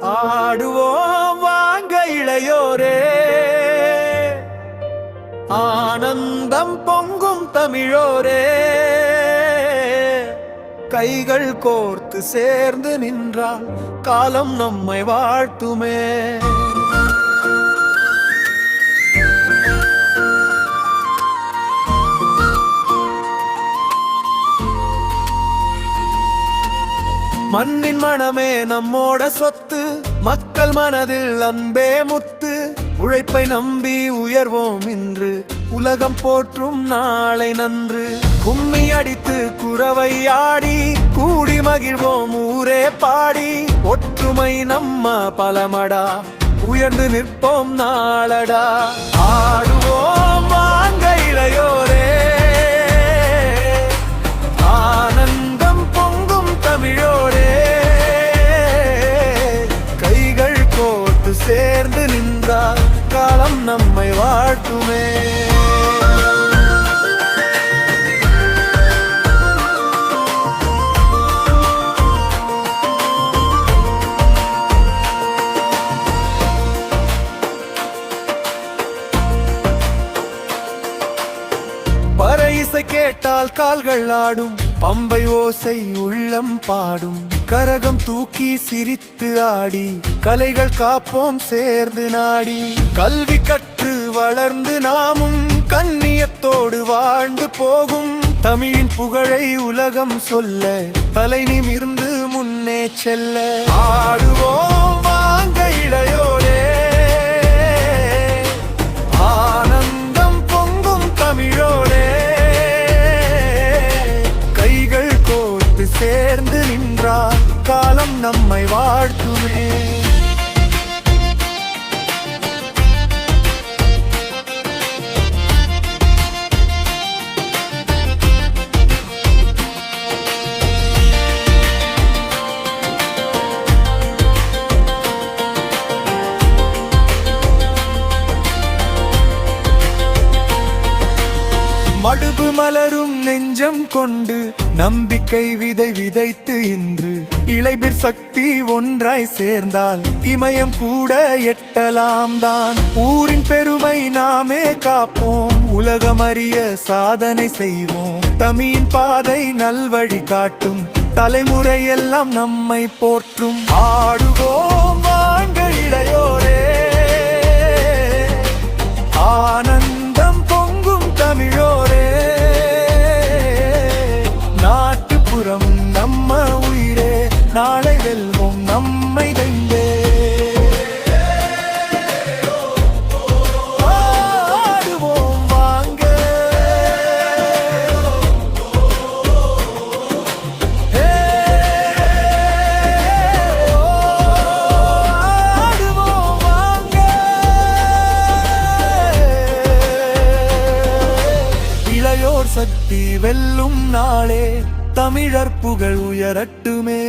ஆடுவோம் வாங்க இளையோரே, ஆனந்தம் பொங்கும் தமிழோரே. கைகள் கோர்த்து சேர்ந்து நின்றால் காலம் நம்மை வாழ்த்துமே. மண்ணின் மனமே நம்மோட சொத்து, மக்கள் மனதில் அன்பே முத்து. உழைப்பை நம்பி உயர்வோம் இன்று, உலகம் போற்றும் நாளை நன்று. கும்மி அடித்து குரவை ஆடி கூடி மகிழ்வோம் ஊரே பாடி. ஒற்றுமை நம்ம பலமடா, உயர்ந்து நிற்போம் நாளடா. ஆடுவோம் வாங்க இளையோரே, ஆனந்தம் பொங்கும் தமிழோரே. கைகள் கோர்த்து சேர்ந்து நின்றால் காலம் நம்மை வாழ்த்துமே. இசை கேட்டால் கால்கள் ஆடும், பம்பை ஓசை உள்ளம் பாடும். கரகம் தூக்கி சிரித்து ஆடி, கலைகள் காப்போம் சேர்ந்து நாடி. கல்வி கற்று வளர்ந்து நாமும் கண்ணியத்தோடு வாழ்ந்து போகும். தமிழின் புகழை உலகம் சொல்ல, தலை நிமிர்ந்து முன்னே செல்ல. ஆடுவோம் வாங்க இளையோரே, ஆனந்தம் பொங்கும் தமிழோரே. சேர்ந்து நின்றால் காலம் நம்மை வாழ்த்துமே. மடுவு மலரும் நெஞ்சம் கொண்டு நம்பிக்கை விதை விதைத்து இன்று இளைபிர் சக்தி ஒன்றாய் சேர்ந்தால் இமயம் கூட எட்டலாம் தான். ஊரின் பெருமை நாமே காப்போம், உலகம் அறிய சாதனை செய்வோம். தமிழின் பாதை நல்வழி காட்டும், தலைமுறையெல்லாம் நம்மை போற்றும். ஆடுவோம் வாங்க இளையோரே, ஆனந்தம் பொங்கும் தமிழோரே. நாட்டுப்புறம் நம்ம உயிரே, நாளை வெல்வோம் நம்மை வென்றே. ஆடுவோம் வாங்க, ஆடுவோம் வாங்க. இளையோர் சக்தி வெல்லும் நாளே, தமிழர் புகழ் உயரட்டுமே.